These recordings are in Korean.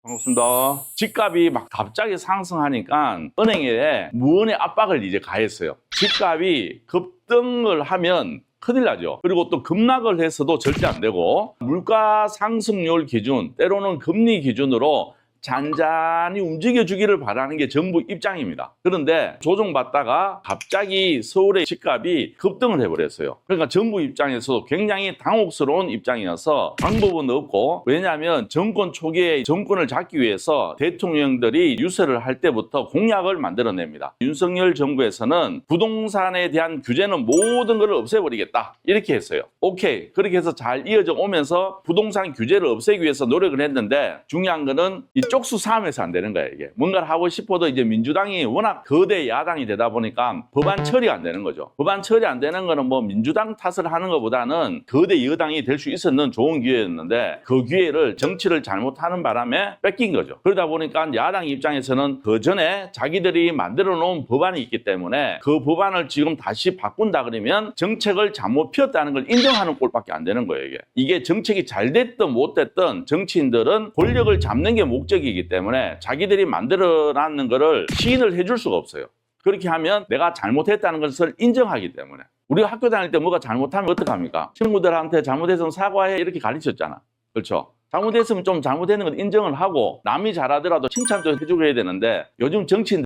반갑습니다. 집값이 막 갑자기 상승하니까 은행에 무언의 압박을 이제 가했어요. 집값이 급등을 하면 큰일 나죠. 그리고 또 급락을 해서도 절대 안 되고 물가 상승률 기준, 때로는 금리 기준으로 잔잔히 움직여주기를 바라는 게 정부 입장입니다. 그런데 조정받다가 갑자기 서울의 집값이 급등을 해버렸어요. 그러니까 정부 입장에서도 굉장히 당혹스러운 입장이어서 방법은 없고, 왜냐하면 정권 초기에 정권을 잡기 위해서 대통령들이 유세를 할 때부터 공약을 만들어냅니다. 윤석열 정부에서는 부동산에 대한 규제는 모든 걸 없애버리겠다 이렇게 했어요. 오케이, 그렇게 해서 잘 이어져 오면서 부동산 규제를 없애기 위해서 노력을 했는데, 중요한 거는 이 쪽수 싸움에서 안 되는 거예요. 이게 뭔가를 하고 싶어도 이제 민주당이 워낙 거대 야당이 되다 보니까 법안 처리가 안 되는 거죠. 법안 처리 안 되는 거는 뭐 민주당 탓을 하는 것보다는 거대 여당이 될 수 있었는 좋은 기회였는데, 그 기회를 정치를 잘못하는 바람에 뺏긴 거죠. 그러다 보니까 야당 입장에서는 그 전에 자기들이 만들어 놓은 법안이 있기 때문에 그 법안을 지금 다시 바꾼다 그러면 정책을 잘못 폈다는 걸 인정하는 꼴밖에 안 되는 거예요. 이게 정책이 잘 됐든 못 됐든 정치인들은 권력을 잡는 게 목적이기 때문에 자기들이 만들어놨는 거를 시인을 해줄 수가 없어요. 그렇게 하면 내가 잘못했다는 것을 인정하기 때문에. 우리가 학교 다닐 때 뭐가 잘못하면 어떡합니까? 친구들한테 잘못했으면 사과해 이렇게 가르쳤잖아. 그렇죠? 잘못했으면 좀 잘못했는 건 인정을 하고, 남이 잘하더라도 칭찬도 해주고 해야 되는데, 요즘 정치인들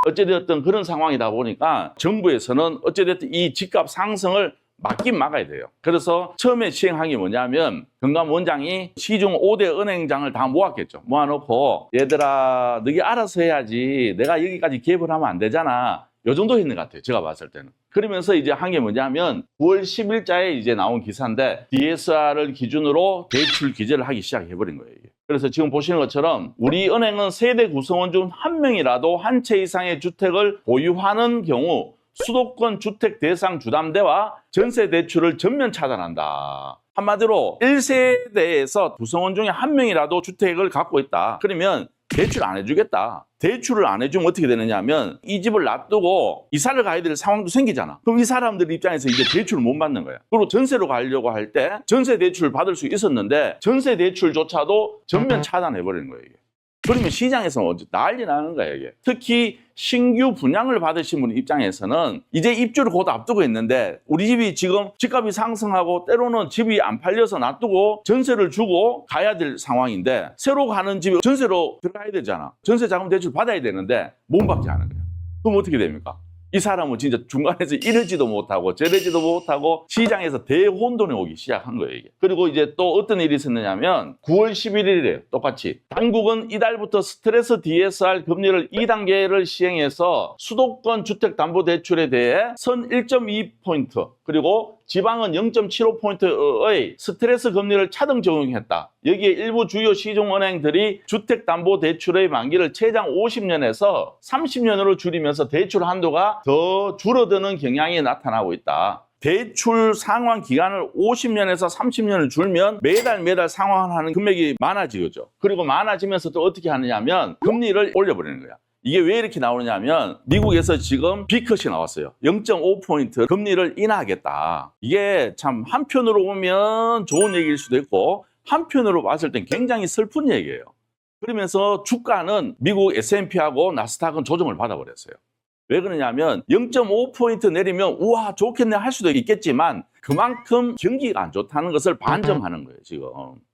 어찌되었든 그런 상황이다 보니까 정부에서는 어찌됐든 이 집값 상승을 막긴 막아야 돼요. 그래서 처음에 시행한 게 뭐냐면, 금감원장이 시중 5대 은행장을 다 모았겠죠. 모아놓고, 얘들아 너희 알아서 해야지, 내가 여기까지 개입을 하면 안 되잖아, 요 정도 했는 것 같아요, 제가 봤을 때는. 그러면서 이제 한 게 뭐냐면 9월 10일자에 이제 나온 기사인데, DSR을 기준으로 대출 규제를 하기 시작해버린 거예요, 이게. 그래서 지금 보시는 것처럼 우리 은행은 세대 구성원 중 한 명이라도 한 채 이상의 주택을 보유하는 경우 수도권 주택 대상 주담대와 전세 대출을 전면 차단한다. 한마디로 1세대에서 구성원 중에 한 명이라도 주택을 갖고 있다. 그러면 대출 안 해주겠다. 대출을 안 해주면 어떻게 되느냐 하면, 이 집을 놔두고 이사를 가야 될 상황도 생기잖아. 그럼 이 사람들 입장에서 이제 대출을 못 받는 거야. 그리고 전세로 가려고 할 때 전세 대출을 받을 수 있었는데 전세 대출조차도 전면 차단해버리는 거예요, 이게. 그러면 시장에서는 난리 나는 거예요, 이게. 특히 신규 분양을 받으신 분 입장에서는 이제 입주를 곧 앞두고 있는데, 우리 집이 지금 집값이 상승하고 때로는 집이 안 팔려서 놔두고 전세를 주고 가야 될 상황인데, 새로 가는 집에 전세로 들어가야 되잖아. 전세 자금 대출 받아야 되는데 못 받지 않은 거예요. 그럼 어떻게 됩니까? 이 사람은 진짜 중간에서 이러지도 못하고 저러지도 못하고 시장에서 대혼돈이 오기 시작한 거예요, 이게. 그리고 이제 또 어떤 일이 있었느냐면 9월 11일에 똑같이 당국은 이달부터 스트레스 DSR 금리를 2단계를 시행해서 수도권 주택담보대출에 대해 선 1.2포인트 그리고 지방은 0.75포인트의 스트레스 금리를 차등 적용했다. 여기에 일부 주요 시중은행들이 주택담보대출의 만기를 최장 50년에서 30년으로 줄이면서 대출 한도가 더 줄어드는 경향이 나타나고 있다. 대출 상환 기간을 50년에서 30년을 줄면 매달 상환하는 금액이 많아지죠. 그리고 많아지면서 또 어떻게 하느냐면 금리를 올려버리는 거야. 이게 왜 이렇게 나오느냐면, 미국에서 지금 B컷이 나왔어요. 0.5포인트 금리를 인하하겠다. 이게 참 한편으로 보면 좋은 얘기일 수도 있고, 한편으로 봤을 땐 굉장히 슬픈 얘기예요. 그러면서 주가는 미국 S&P하고 나스닥은 조정을 받아버렸어요. 왜 그러냐면 0.5포인트 내리면 우와 좋겠네 할 수도 있겠지만, 그만큼 경기가 안 좋다는 것을 반증하는 거예요, 지금.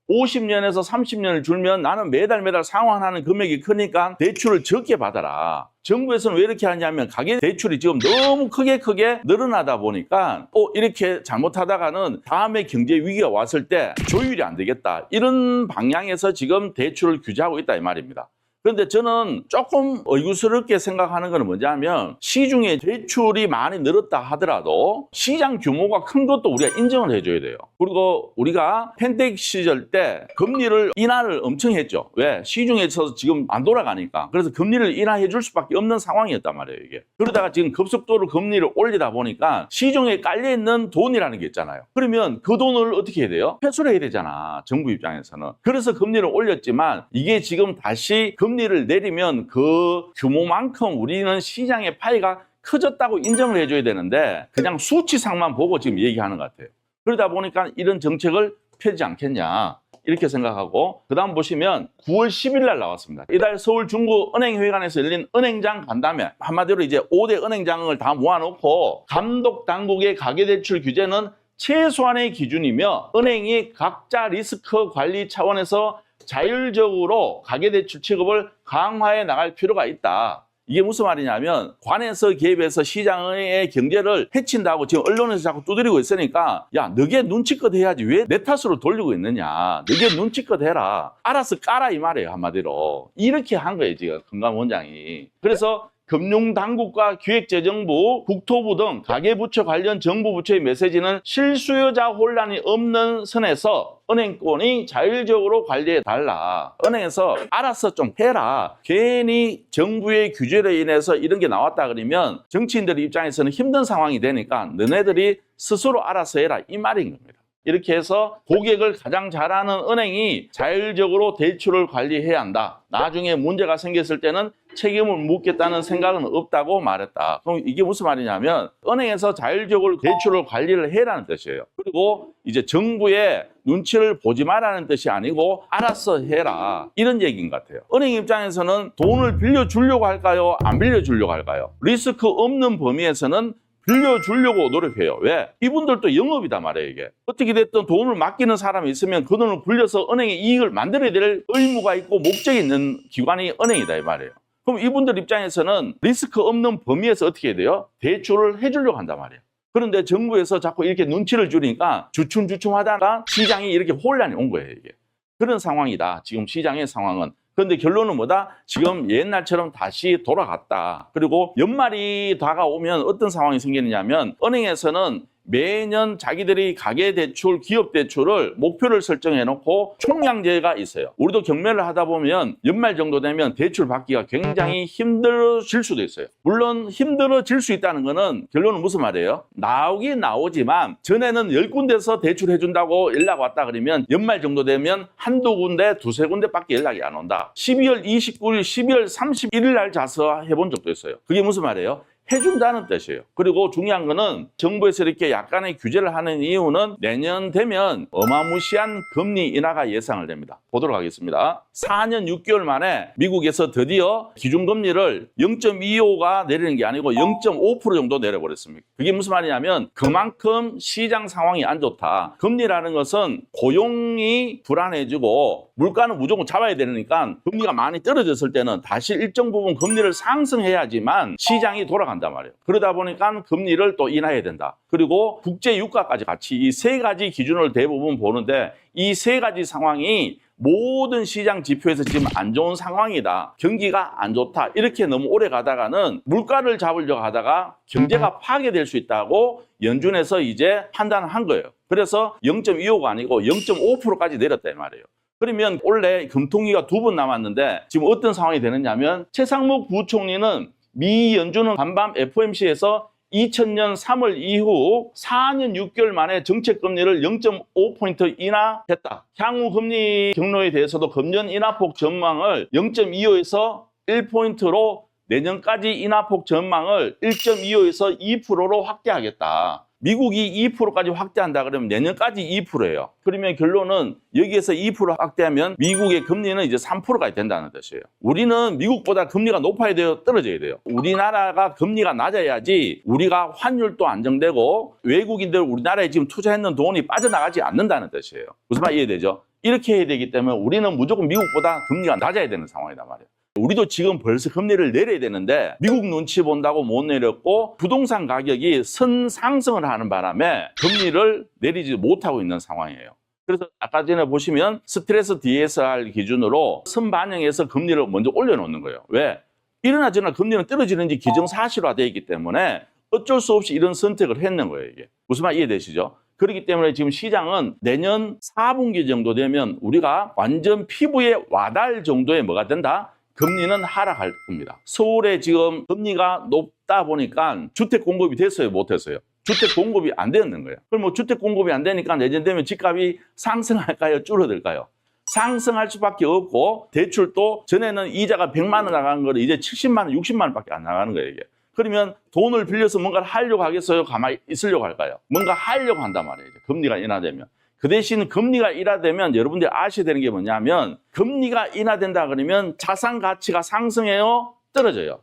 50년에서 30년을 줄면 나는 매달 상환하는 금액이 크니까 대출을 적게 받아라. 정부에서는 왜 이렇게 하냐면, 가계 대출이 지금 너무 크게 늘어나다 보니까 이렇게 잘못하다가는 다음에 경제 위기가 왔을 때 조율이 안 되겠다, 이런 방향에서 지금 대출을 규제하고 있다 이 말입니다. 그런데 저는 조금 의구스럽게 생각하는 건 뭐냐면, 시중에 대출이 많이 늘었다 하더라도 시장 규모가 큰 것도 우리가 인정을 해줘야 돼요. 그리고 우리가 팬데믹 시절 때 금리를 인하를 엄청 했죠. 왜? 시중에서 지금 안 돌아가니까. 그래서 금리를 인하해 줄 수밖에 없는 상황이었단 말이에요, 이게. 그러다가 지금 급속도로 금리를 올리다 보니까 시중에 깔려있는 돈이라는 게 있잖아요. 그러면 그 돈을 어떻게 해야 돼요? 회수를 해야 되잖아, 정부 입장에서는. 그래서 금리를 올렸지만, 이게 지금 다시 금리를 내리면 그 규모만큼 우리는 시장의 파이가 커졌다고 인정을 해줘야 되는데, 그냥 수치상만 보고 지금 얘기하는 것 같아요. 그러다 보니까 이런 정책을 펴지 않겠냐 이렇게 생각하고 그 다음 보시면 9월 10일 날 나왔습니다. 이달 서울 중구은행회관에서 열린 은행장 간담회, 한마디로 이제 5대 은행장을 다 모아놓고 감독 당국의 가계대출 규제는 최소한의 기준이며 은행이 각자 리스크 관리 차원에서 자율적으로 가계대출 취급을 강화해 나갈 필요가 있다. 이게 무슨 말이냐면 관에서 개입해서 시장의 경제를 해친다고 지금 언론에서 자꾸 두드리고 있으니까 야, 너게 눈치껏 해야지 왜 내 탓으로 돌리고 있느냐. 너게 눈치껏 해라. 알아서 까라 이 말이에요, 한마디로. 이렇게 한 거예요, 지금 금감원장이. 그래서 금융당국과 기획재정부, 국토부 등 가계부처 관련 정부 부처의 메시지는 실수요자 혼란이 없는 선에서 은행권이 자율적으로 관리해달라. 은행에서 알아서 좀 해라. 괜히 정부의 규제로 인해서 이런 게 나왔다 그러면 정치인들 입장에서는 힘든 상황이 되니까 너네들이 스스로 알아서 해라. 이 말인 겁니다. 이렇게 해서 고객을 가장 잘하는 은행이 자율적으로 대출을 관리해야 한다. 나중에 문제가 생겼을 때는 책임을 묻겠다는 생각은 없다고 말했다. 그럼 이게 무슨 말이냐면 은행에서 자율적으로 대출을 관리를 해라는 뜻이에요. 그리고 이제 정부의 눈치를 보지 말라는 뜻이 아니고 알아서 해라. 이런 얘기인 것 같아요. 은행 입장에서는 돈을 빌려주려고 할까요? 안 빌려주려고 할까요? 리스크 없는 범위에서는 빌려주려고 노력해요. 왜? 이분들도 영업이다 말이에요, 이게. 어떻게 됐든 돈을 맡기는 사람이 있으면 그 돈을 굴려서 은행에 이익을 만들어야 될 의무가 있고 목적이 있는 기관이 은행이다 이 말이에요. 그럼 이분들 입장에서는 리스크 없는 범위에서 어떻게 해야 돼요? 대출을 해주려고 한단 말이에요. 그런데 정부에서 자꾸 이렇게 눈치를 주니까 주춤주춤 하다가 시장이 이렇게 혼란이 온 거예요, 이게. 그런 상황이다, 지금 시장의 상황은. 그런데 결론은 뭐다? 지금 옛날처럼 다시 돌아갔다. 그리고 연말이 다가오면 어떤 상황이 생기느냐면 은행에서는 매년 자기들이 가계대출, 기업대출을 목표를 설정해놓고 총량제가 있어요. 우리도 경매를 하다 보면 연말 정도 되면 대출 받기가 굉장히 힘들어질 수도 있어요. 물론 힘들어질 수 있다는 거는 결론은 무슨 말이에요? 나오긴 나오지만 전에는 10군데서 대출해준다고 연락 왔다 그러면 연말 정도 되면 한두 군데, 두세 군데밖에 연락이 안 온다. 12월 29일, 12월 31일 날 자서 해본 적도 있어요. 그게 무슨 말이에요? 해준다는 뜻이에요. 그리고 중요한 거는 정부에서 이렇게 약간의 규제를 하는 이유는 내년 되면 어마무시한 금리 인하가 예상을 됩니다. 보도록 하겠습니다. 4년 6개월 만에 미국에서 드디어 기준금리를 0.25가 내리는 게 아니고 0.5% 정도 내려버렸습니다. 그게 무슨 말이냐면 그만큼 시장 상황이 안 좋다. 금리라는 것은 고용이 불안해지고 물가는 무조건 잡아야 되니까 금리가 많이 떨어졌을 때는 다시 일정 부분 금리를 상승해야지만 시장이 돌아간단 말이에요. 그러다 보니까 금리를 또 인하해야 된다. 그리고 국제 유가까지 같이 이 세 가지 기준을 대부분 보는데 이 세 가지 상황이 모든 시장 지표에서 지금 안 좋은 상황이다. 경기가 안 좋다. 이렇게 너무 오래 가다가는 물가를 잡으려고 하다가 경제가 파괴될 수 있다고 연준에서 이제 판단을 한 거예요. 그래서 0.25가 아니고 0.5%까지 내렸다 이 말이에요. 그러면 원래 금통위가 2번 남았는데 지금 어떤 상황이 되느냐면 최상목 부총리는 미 연준은 간밤 FOMC에서 2000년 3월 이후 4년 6개월 만에 정책금리를 0.5포인트 인하했다. 향후 금리 경로에 대해서도 금년 인하폭 전망을 0.25에서 1포인트로 내년까지 인하폭 전망을 1.25에서 2%로 확대하겠다. 미국이 2%까지 확대한다 그러면 내년까지 2%예요. 그러면 결론은 여기에서 2% 확대하면 미국의 금리는 이제 3%까지 된다는 뜻이에요. 우리는 미국보다 금리가 높아야 돼요? 떨어져야 돼요? 우리나라가 금리가 낮아야지 우리가 환율도 안정되고 외국인들 우리나라에 지금 투자했는 돈이 빠져나가지 않는다는 뜻이에요. 무슨 말 이해되죠? 이렇게 해야 되기 때문에 우리는 무조건 미국보다 금리가 낮아야 되는 상황이단 말이에요. 우리도 지금 벌써 금리를 내려야 되는데 미국 눈치 본다고 못 내렸고 부동산 가격이 선상승을 하는 바람에 금리를 내리지 못하고 있는 상황이에요. 그래서 아까 전에 보시면 스트레스 DSR 기준으로 선반영해서 금리를 먼저 올려놓는 거예요. 왜? 이러나 저러나 금리는 떨어지는지 기정사실화되어 있기 때문에 어쩔 수 없이 이런 선택을 했는 거예요. 이게 무슨 말 이해되시죠? 그렇기 때문에 지금 시장은 내년 4분기 정도 되면 우리가 완전 피부에 와닿을 정도의 뭐가 된다? 금리는 하락할 겁니다. 서울에 지금 금리가 높다 보니까 주택 공급이 됐어요? 못했어요? 주택 공급이 안 되는 거예요. 그럼 뭐 주택 공급이 안 되니까 내년 되면 집값이 상승할까요? 줄어들까요? 상승할 수밖에 없고 대출도 전에는 이자가 100만 원 나가는 거를 이제 70만 원, 60만 원밖에 안 나가는 거예요. 이게. 그러면 돈을 빌려서 뭔가를 하려고 하겠어요? 가만히 있으려고 할까요? 뭔가 하려고 한단 말이에요. 금리가 인하되면. 그 대신 금리가 인하되면 여러분들이 아셔야 되는 게 뭐냐면 금리가 인하된다 그러면 자산 가치가 상승해요? 떨어져요?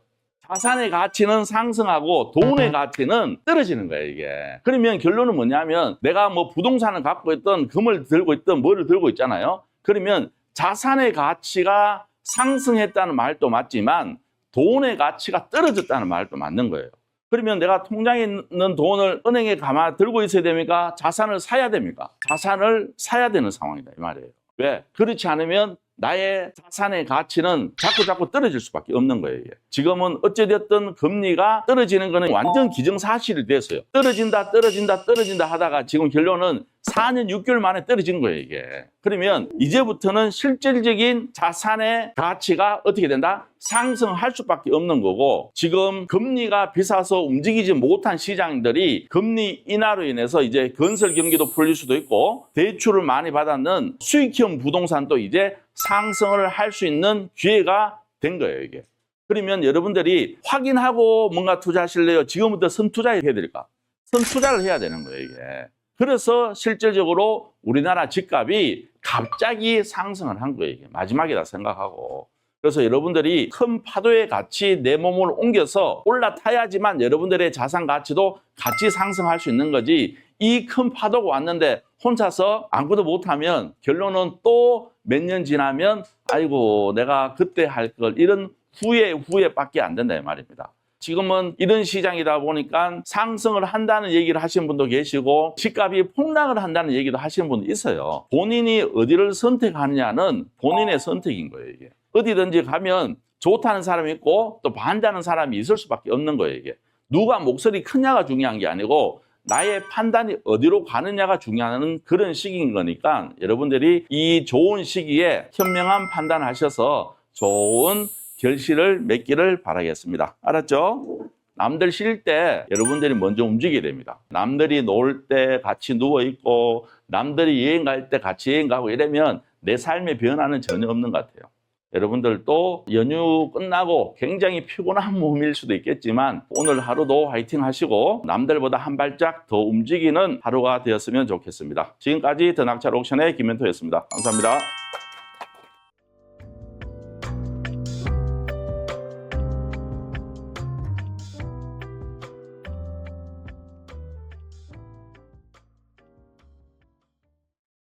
자산의 가치는 상승하고 돈의 가치는 떨어지는 거예요, 이게. 그러면 결론은 뭐냐면 내가 뭐 부동산을 갖고 있던 금을 들고 있던 뭐를 들고 있잖아요. 그러면 자산의 가치가 상승했다는 말도 맞지만 돈의 가치가 떨어졌다는 말도 맞는 거예요. 그러면 내가 통장에 있는 돈을 은행에 가만 들고 있어야 됩니까? 자산을 사야 됩니까? 자산을 사야 되는 상황이다, 이 말이에요. 왜? 그렇지 않으면 나의 자산의 가치는 자꾸 떨어질 수밖에 없는 거예요. 이게. 지금은 어찌됐든 금리가 떨어지는 거는 완전 기정사실이 됐어요. 떨어진다 하다가 지금 결론은 4년 6개월 만에 떨어진 거예요, 이게. 그러면 이제부터는 실질적인 자산의 가치가 어떻게 된다? 상승할 수밖에 없는 거고, 지금 금리가 비싸서 움직이지 못한 시장들이 금리 인하로 인해서 이제 건설 경기도 풀릴 수도 있고, 대출을 많이 받았는 수익형 부동산도 이제 상승을 할 수 있는 기회가 된 거예요, 이게. 그러면 여러분들이 확인하고 뭔가 투자하실래요? 지금부터 선투자해야 될까? 선투자를 해야 되는 거예요, 이게. 그래서 실질적으로 우리나라 집값이 갑자기 상승을 한 거예요, 이게. 마지막이다 생각하고. 그래서 여러분들이 큰 파도에 같이 내 몸을 옮겨서 올라타야지만 여러분들의 자산 가치도 같이 상승할 수 있는 거지, 이 큰 파도가 왔는데 혼자서 아무것도 못하면 결론은 또 몇 년 지나면 아이고 내가 그때 할 걸, 이런 후회밖에 안 된다 이 말입니다. 지금은 이런 시장이다 보니까 상승을 한다는 얘기를 하시는 분도 계시고 집값이 폭락을 한다는 얘기도 하시는 분도 있어요. 본인이 어디를 선택하느냐는 본인의 선택인 거예요, 이게. 어디든지 가면 좋다는 사람이 있고 또 반대하는 사람이 있을 수밖에 없는 거예요, 이게. 누가 목소리 크냐가 중요한 게 아니고 나의 판단이 어디로 가느냐가 중요한 그런 시기인 거니까 여러분들이 이 좋은 시기에 현명한 판단을 하셔서 좋은 결실을 맺기를 바라겠습니다. 알았죠? 남들 쉴 때 여러분들이 먼저 움직여야 됩니다. 남들이 놀 때 같이 누워있고 남들이 여행 갈 때 같이 여행 가고 이러면 내 삶의 변화는 전혀 없는 것 같아요. 여러분들도 연휴 끝나고 굉장히 피곤한 몸일 수도 있겠지만 오늘 하루도 화이팅 하시고 남들보다 한 발짝 더 움직이는 하루가 되었으면 좋겠습니다. 지금까지 더 낙찰 옥션의 김멘토였습니다. 감사합니다.